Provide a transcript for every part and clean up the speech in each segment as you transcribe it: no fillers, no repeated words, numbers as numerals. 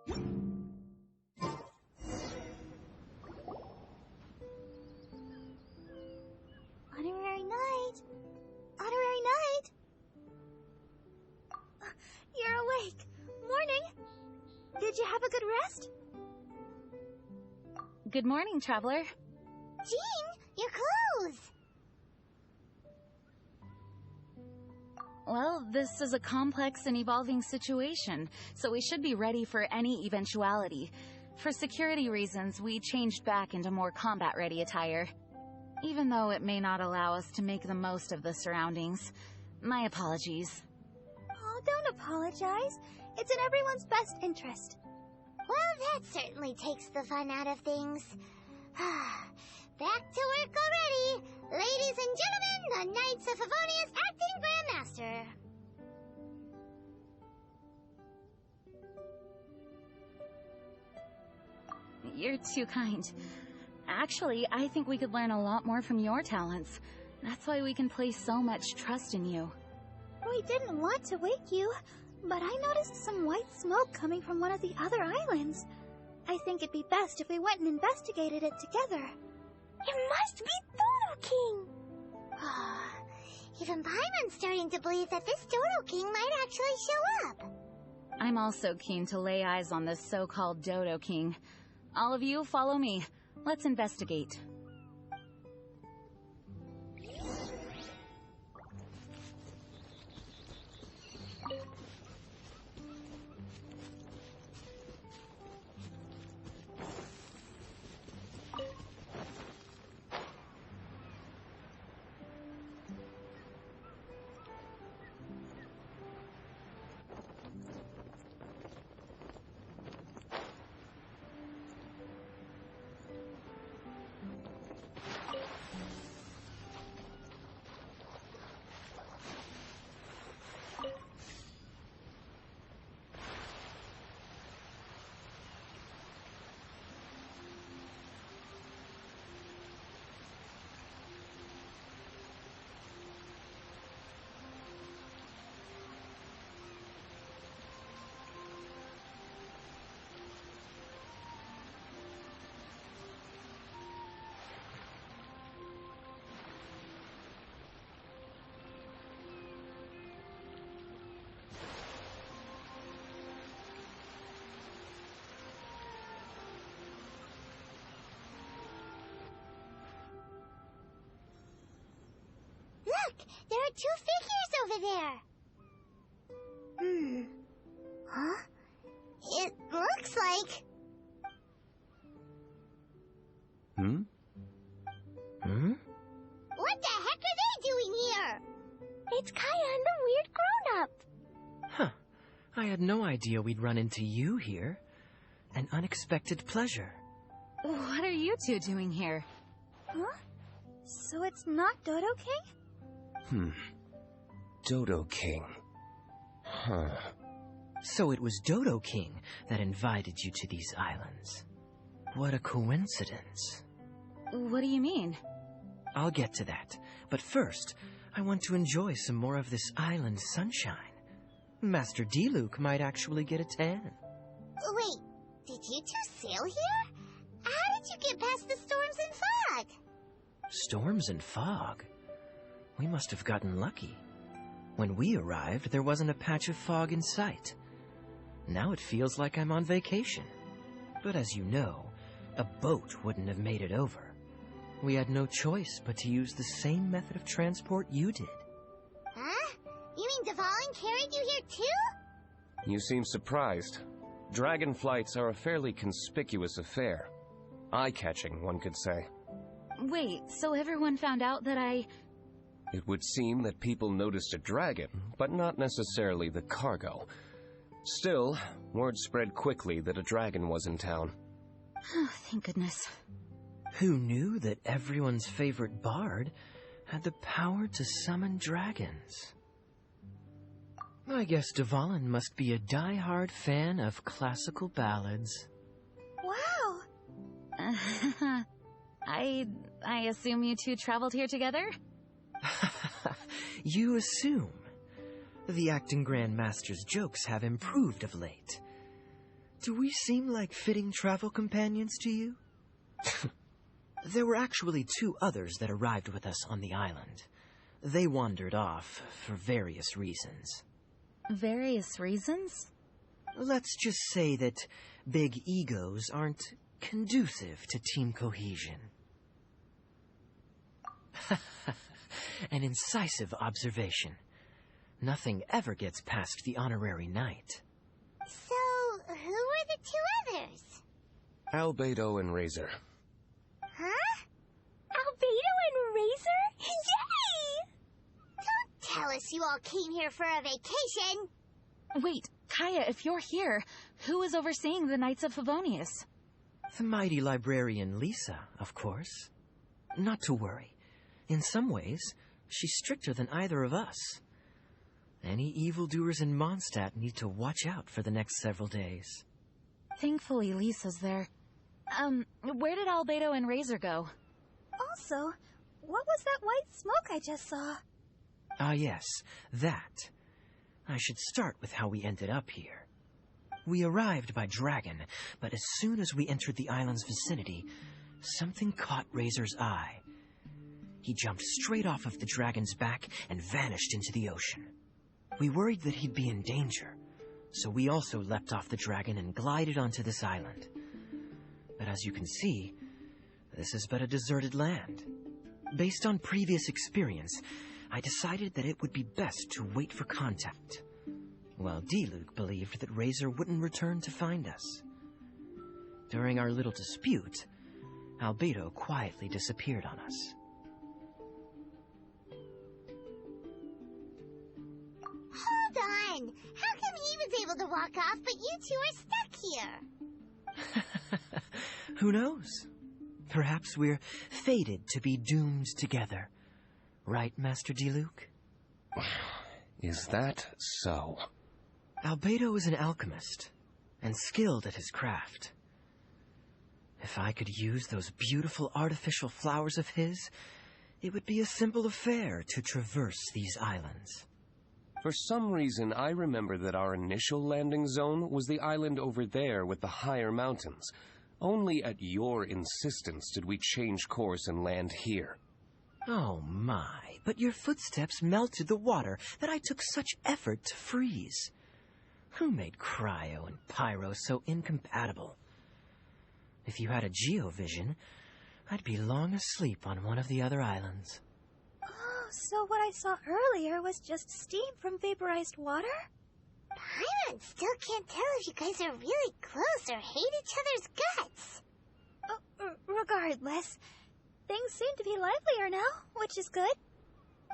Honorary night. Honorary night. You're awake. Morning. Did you have a good rest? Good morning, traveler. Jean, your clothes. Well, this is a complex and evolving situation, so we should be ready for any eventuality. For security reasons, we changed back into more combat-ready attire. Even though it may not allow us to make the most of the surroundings. My apologies. Oh, don't apologize. It's in everyone's best interest. Well, that certainly takes the fun out of things. Back to work already! Ladies and gentlemen, the Knights of Favonius Acting Grandmaster! You're too kind. Actually, I think we could learn a lot more from your talents. That's why we can place so much trust in you. We didn't want to wake you, but I noticed some white smoke coming from one of the other islands. I think it'd be best if we went and investigated it together. It must be Dodo King! Even Paimon's starting to believe that this Dodo King might actually show up. I'm also keen to lay eyes on this so-called Dodo King. All of you, follow me. Let's investigate. Look! There are two figures over there! Huh? It looks like... What the heck are they doing here? It's Kaya and the weird grown-up. Huh. I had no idea we'd run into you here. An unexpected pleasure. What are you two doing here? Huh? So it's not Dodo King? Dodo King. Huh. So it was Dodo King that invited you to these islands. What a coincidence. What do you mean? I'll get to that. But first, I want to enjoy some more of this island sunshine. Master D-Luke might actually get a tan. Wait, did you two sail here? How did you get past the storms and fog? Storms and fog? We must have gotten lucky. When we arrived, there wasn't a patch of fog in sight. Now it feels like I'm on vacation. But as you know, a boat wouldn't have made it over. We had no choice but to use the same method of transport you did. Huh? You mean Dvalin carried you here too? You seem surprised. Dragon flights are a fairly conspicuous affair. Eye-catching, one could say. Wait, so everyone found out that I... It would seem that people noticed a dragon, but not necessarily the cargo. Still, word spread quickly that a dragon was in town. Oh, thank goodness. Who knew that everyone's favorite bard had the power to summon dragons? I guess Dvalin must be a die-hard fan of classical ballads. Wow! I assume you two traveled here together? You assume. The acting Grandmaster's jokes have improved of late. Do we seem like fitting travel companions to you? There were actually 2 others that arrived with us on the island. They wandered off for various reasons. Various reasons? Let's just say that big egos aren't conducive to team cohesion. An incisive observation. Nothing ever gets past the honorary knight. So, who were the 2 others? Albedo and Razor. Huh? Albedo and Razor? Yay! Don't tell us you all came here for a vacation. Wait, Kaya, if you're here, who is overseeing the Knights of Favonius? The mighty librarian Lisa, of course. Not to worry. In some ways, she's stricter than either of us. Any evildoers in Mondstadt need to watch out for the next several days. Thankfully, Lisa's there. Where did Albedo and Razor go? Also, what was that white smoke I just saw? Ah, yes, that. I should start with how we ended up here. We arrived by dragon, but as soon as we entered the island's vicinity, something caught Razor's eye. He jumped straight off of the dragon's back and vanished into the ocean. We worried that he'd be in danger, so we also leapt off the dragon and glided onto this island. But as you can see, this is but a deserted land. Based on previous experience, I decided that it would be best to wait for contact, while D-Luke believed that Razor wouldn't return to find us. During our little dispute, Albedo quietly disappeared on us. Hold on! How come he was able to walk off, but you 2 are stuck here? Who knows? Perhaps we're fated to be doomed together. Right, Master D-Luke? Is that so? Albedo is an alchemist, and skilled at his craft. If I could use those beautiful artificial flowers of his, it would be a simple affair to traverse these islands. For some reason, I remember that our initial landing zone was the island over there with the higher mountains. Only at your insistence did we change course and land here. Oh my, but your footsteps melted the water that I took such effort to freeze. Who made cryo and pyro so incompatible? If you had a geovision, I'd be long asleep on one of the other islands. Oh, so what I saw earlier was just steam from vaporized water? Paimon still can't tell if you guys are really close or hate each other's guts. Regardless, things seem to be livelier now, which is good.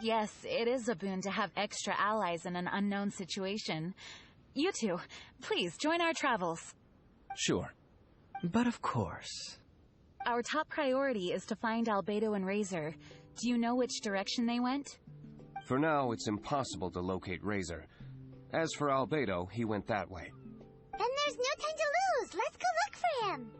Yes, it is a boon to have extra allies in an unknown situation. You 2, please join our travels. Sure. But of course. Our top priority is to find Albedo and Razor. Do you know which direction they went? For now, it's impossible to locate Razor. As for Albedo, he went that way. Then there's no time to lose. Let's go look for him.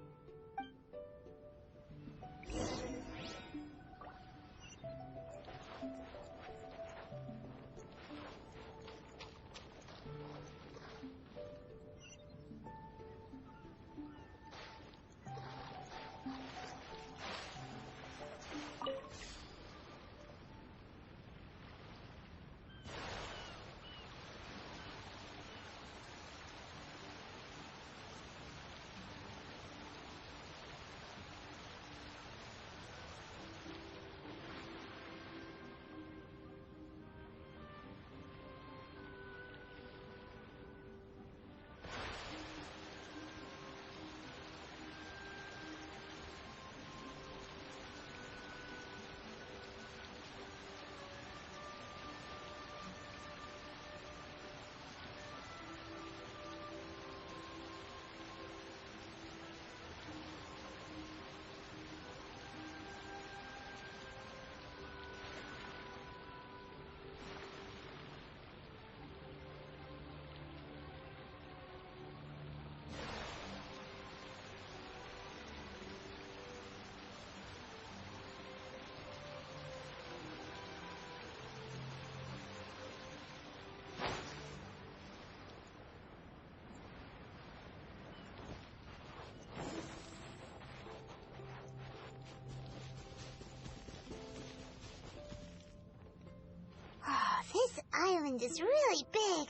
island is really big.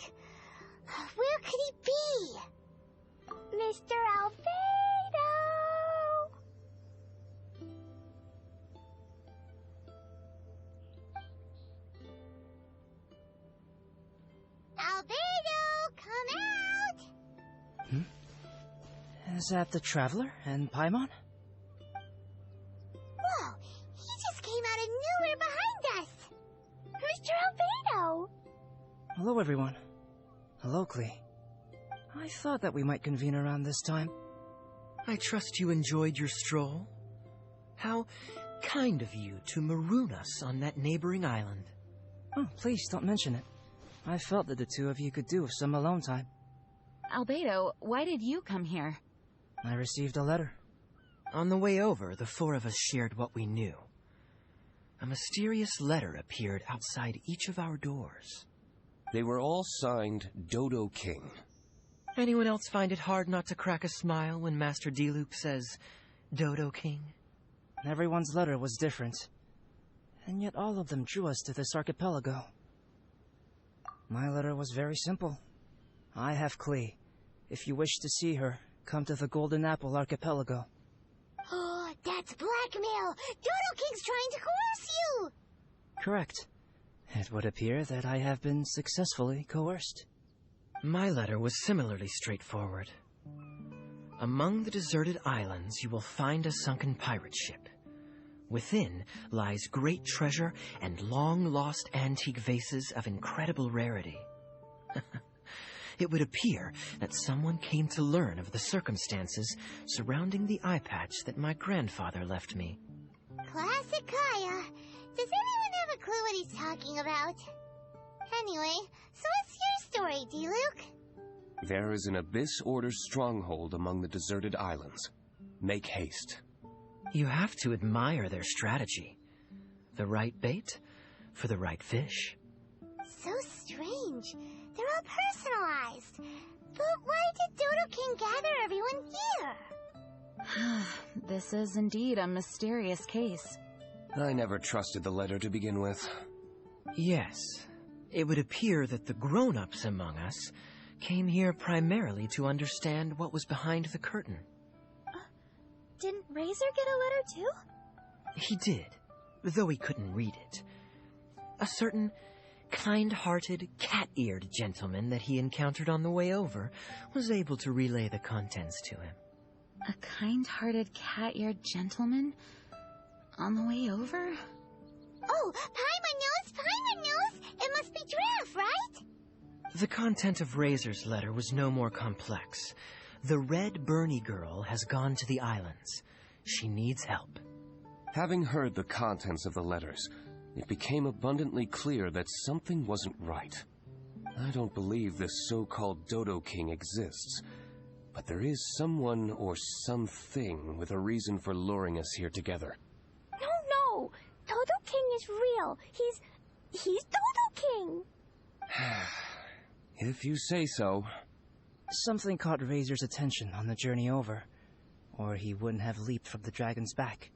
Where could he be? Mr. Albedo! Albedo, come out! Is that the Traveler and Paimon? Whoa, he just came out of nowhere behind us! Mr. Albedo! Hello, everyone. Hello, Klee. I thought that we might convene around this time. I trust you enjoyed your stroll. How kind of you to maroon us on that neighboring island. Oh, please don't mention it. I felt that the two of you could do with some alone time. Albedo, why did you come here? I received a letter. On the way over, the four of us shared what we knew. A mysterious letter appeared outside each of our doors. They were all signed Dodo King. Anyone else find it hard not to crack a smile when Master Diluc says, Dodo King? Everyone's letter was different, and yet all of them drew us to this archipelago. My letter was very simple. I have Klee. If you wish to see her, come to the Golden Apple Archipelago. Oh, that's blackmail! Dodo King's trying to coerce you! Correct. It would appear that I have been successfully coerced. My letter was similarly straightforward. Among the deserted islands, you will find a sunken pirate ship. Within lies great treasure and long-lost antique vases of incredible rarity. It would appear that someone came to learn of the circumstances surrounding the eye patch that my grandfather left me. Classic Kaya. Does anyone have a clue what he's talking about? Anyway, so what's your story, Diluc? There is an Abyss Order stronghold among the deserted islands. Make haste. You have to admire their strategy. The right bait for the right fish. So strange. They're all personalized. But why did Dodo King gather everyone here? This is indeed a mysterious case. I never trusted the letter to begin with. Yes. It would appear that the grown-ups among us came here primarily to understand what was behind the curtain. Didn't Razor get a letter too? He did, though he couldn't read it. A certain kind-hearted, cat-eared gentleman that he encountered on the way over was able to relay the contents to him. A kind-hearted, cat-eared gentleman? On the way over? Oh, Paimon knows! It must be Giraffe, right? The content of Razor's letter was no more complex. The Red Bernie girl has gone to the islands. She needs help. Having heard the contents of the letters, it became abundantly clear that something wasn't right. I don't believe this so-called Dodo King exists, but there is someone or something with a reason for luring us here together. No! Dodo King is real. He's Dodo King. If you say so. Something caught Razor's attention on the journey over, or he wouldn't have leaped from the dragon's back.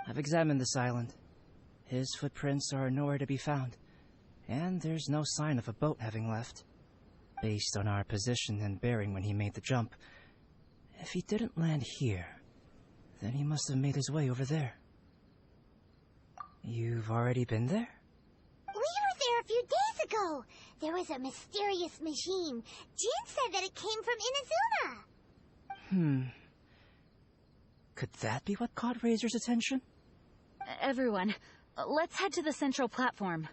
I've examined this island. His footprints are nowhere to be found, and there's no sign of a boat having left. Based on our position and bearing when he made the jump, if he didn't land here, then he must have made his way over there. You've already been there? We were there a few days ago. There was a mysterious machine. Jin said that it came from Inazuma. Could that be what caught Razor's attention? Everyone, let's head to the central platform.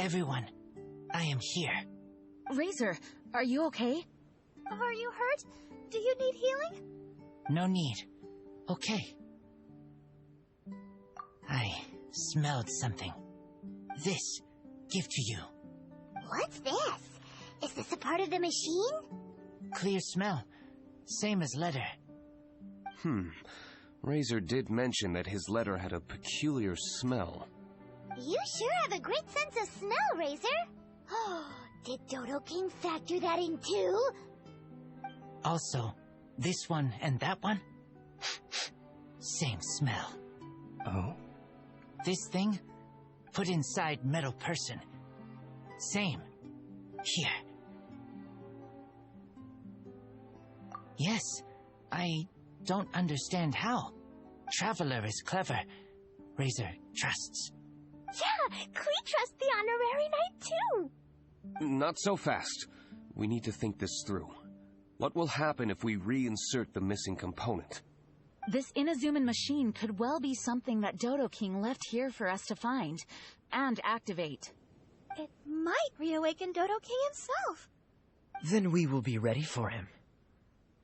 Everyone, I am here. Razor, are you okay? Are you hurt? Do you need healing? No need. Okay. I smelled something. This, give to you. What's this? Is this a part of the machine? Clear smell. Same as leather. Razor did mention that his letter had a peculiar smell. You sure have a great sense of smell, Razor. Oh, did Dodo King factor that in too? Also, this one and that one? Same smell. Oh? This thing? Put inside metal person. Same. Here. Yes, I don't understand how. Traveler is clever. Razor trusts. Yeah, Klee trusts the honorary knight too. Not so fast. We need to think this through. What will happen if we reinsert the missing component? This Inazuman machine could well be something that Dodo King left here for us to find and activate. It might reawaken Dodo King himself. Then we will be ready for him.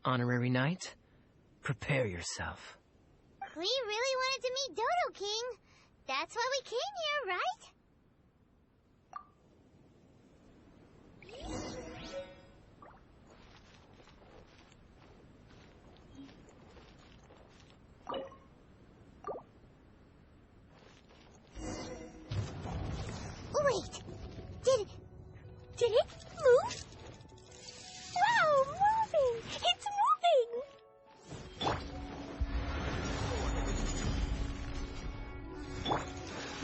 Honorary Knight, prepare yourself. Klee really wanted to meet Dodo King. That's why we came here, right? Wait! Did it move? Wow, moving! It's moving!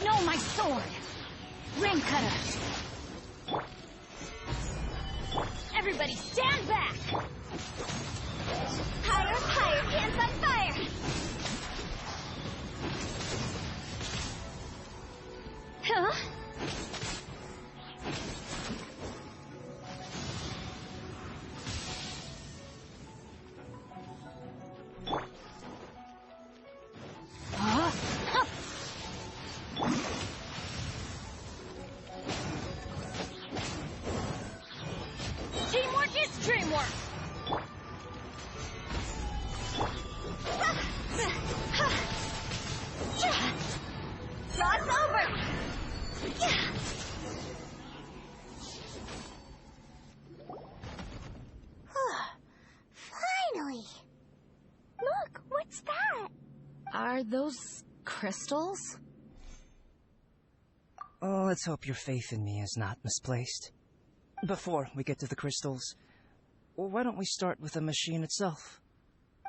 No, my sword! Ring cutter! Everybody stand back! Higher, higher, hands on fire! Huh? Teamwork is dreamwork! Cross over! Finally! Look, what's that? Are those crystals? Oh, let's hope your faith in me is not misplaced. Before we get to the crystals, why don't we start with the machine itself?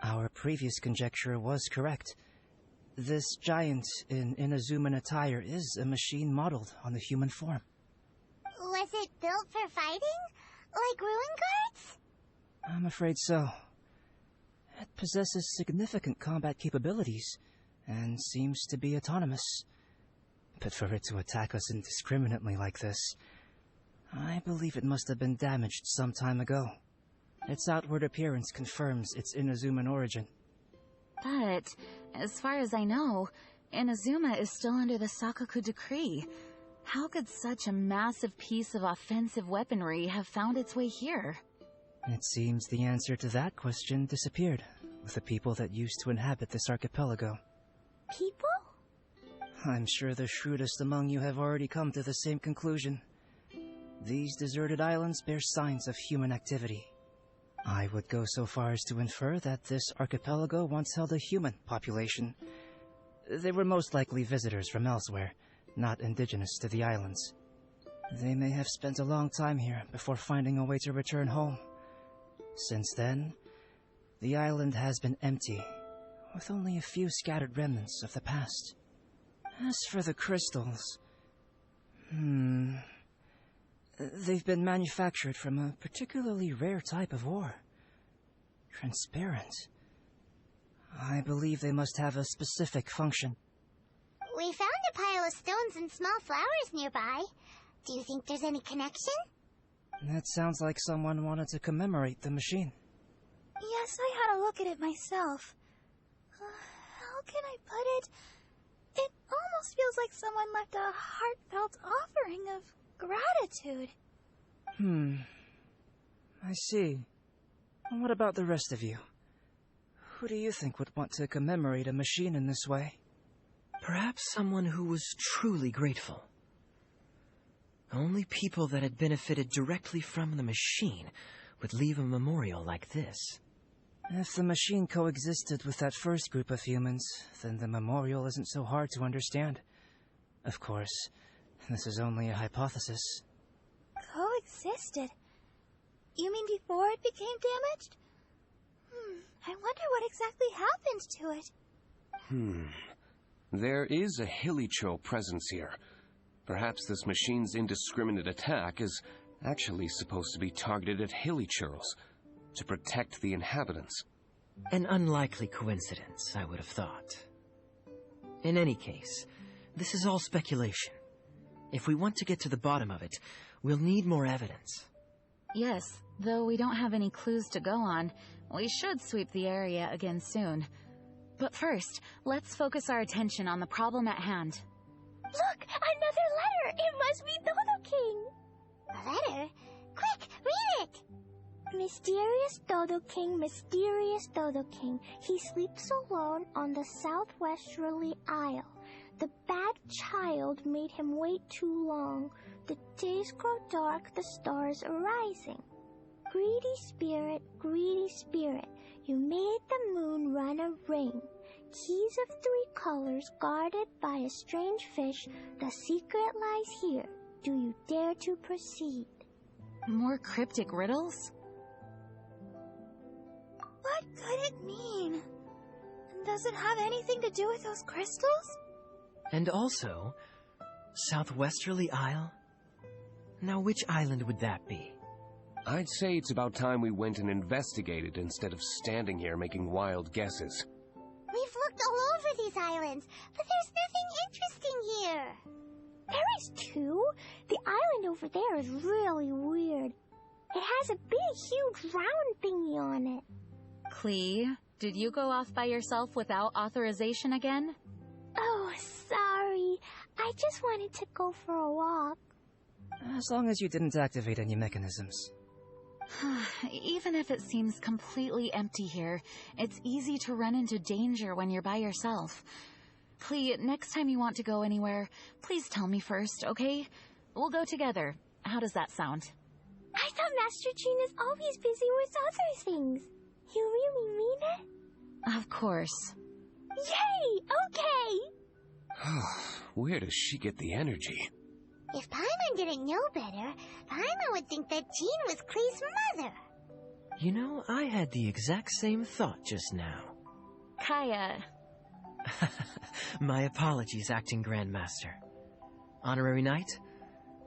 Our previous conjecture was correct. This giant in Inazuman attire is a machine modeled on the human form. Was it built for fighting? Like ruin guards? I'm afraid so. It possesses significant combat capabilities, and seems to be autonomous. But for it to attack us indiscriminately like this, I believe it must have been damaged some time ago. Its outward appearance confirms its Inazuman origin. But, as far as I know, Inazuma is still under the Sakoku decree. How could such a massive piece of offensive weaponry have found its way here? It seems the answer to that question disappeared with the people that used to inhabit this archipelago. People? I'm sure the shrewdest among you have already come to the same conclusion. These deserted islands bear signs of human activity. I would go so far as to infer that this archipelago once held a human population. They were most likely visitors from elsewhere, not indigenous to the islands. They may have spent a long time here before finding a way to return home. Since then, the island has been empty, with only a few scattered remnants of the past. As for the crystals... They've been manufactured from a particularly rare type of ore. Transparent. I believe they must have a specific function. We found a pile of stones and small flowers nearby. Do you think there's any connection? That sounds like someone wanted to commemorate the machine. Yes, I had a look at it myself. How can I put it? It almost feels like someone left a heartfelt offering of gratitude. I see. And what about the rest of you? Who do you think would want to commemorate a machine in this way? Perhaps someone who was truly grateful. Only people that had benefited directly from the machine would leave a memorial like this. If the machine coexisted with that first group of humans, then the memorial isn't so hard to understand. Of course, this is only a hypothesis. Coexisted? You mean before it became damaged? I wonder what exactly happened to it. There is a Hilichurl presence here. Perhaps this machine's indiscriminate attack is actually supposed to be targeted at Hilichurls to protect the inhabitants. An unlikely coincidence, I would have thought. In any case, this is all speculation. If we want to get to the bottom of it, we'll need more evidence. Yes, though we don't have any clues to go on, we should sweep the area again soon. But first, let's focus our attention on the problem at hand. Look! Another letter! It must be Dodo King! A letter? Quick, read it! Mysterious Dodo King, mysterious Dodo King. He sleeps alone on the southwesterly isle. The bad child made him wait too long. The days grow dark, the stars are rising. Greedy spirit, you made the moon run a ring. Keys of 3 colors guarded by a strange fish. The secret lies here. Do you dare to proceed? More cryptic riddles? What could it mean? Does it have anything to do with those crystals? And also, Southwesterly Isle? Now which island would that be? I'd say it's about time we went and investigated instead of standing here making wild guesses. We've looked all over these islands, but there's nothing interesting here. There is too. The island over there is really weird. It has a big, huge round thingy on it. Klee, did you go off by yourself without authorization again? Oh, sorry. I just wanted to go for a walk. As long as you didn't activate any mechanisms. Even if it seems completely empty here, it's easy to run into danger when you're by yourself. Klee, next time you want to go anywhere, please tell me first, okay? We'll go together. How does that sound? I thought Master Jean is always busy with other things. You really mean it? Of course. Yay! Okay! Where does she get the energy? If Paimon didn't know better, Paimon would think that Jean was Klee's mother. You know, I had the exact same thought just now. Kaya. My apologies, Acting Grandmaster. Honorary Knight,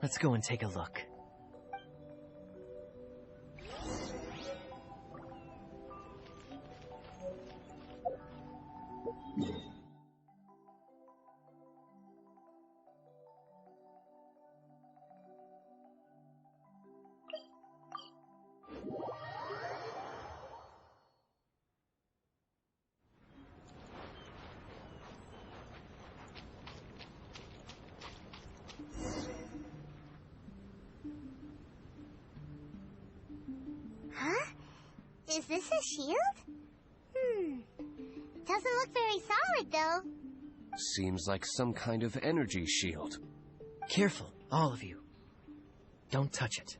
let's go and take a look. Huh? Is this a shield? Doesn't look very solid, though. Seems like some kind of energy shield. Careful, all of you. Don't touch it.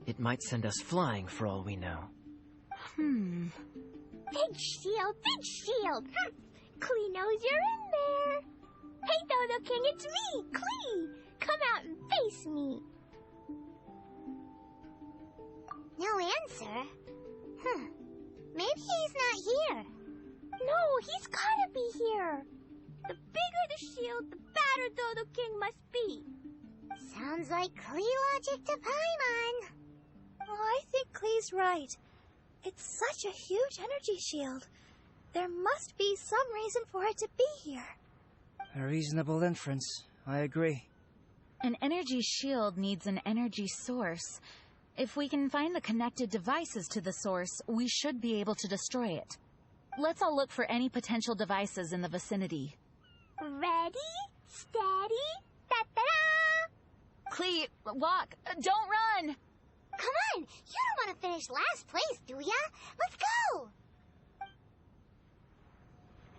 It might send us flying for all we know. Big shield, big shield! Klee knows you're in there! Hey, Dodo King, it's me, Klee! Come out and face me! No answer? Maybe he's not here. No, he's gotta be here! The bigger the shield, the badder Dodo King must be. Sounds like Klee logic to Paimon. Oh, I think Klee's right. It's such a huge energy shield. There must be some reason for it to be here. A reasonable inference. I agree. An energy shield needs an energy source. If we can find the connected devices to the source, we should be able to destroy it. Let's all look for any potential devices in the vicinity. Ready, steady, da-da-da! Klee, Wait, walk. Don't run! Come on! You don't want to finish last place, do ya? Let's go!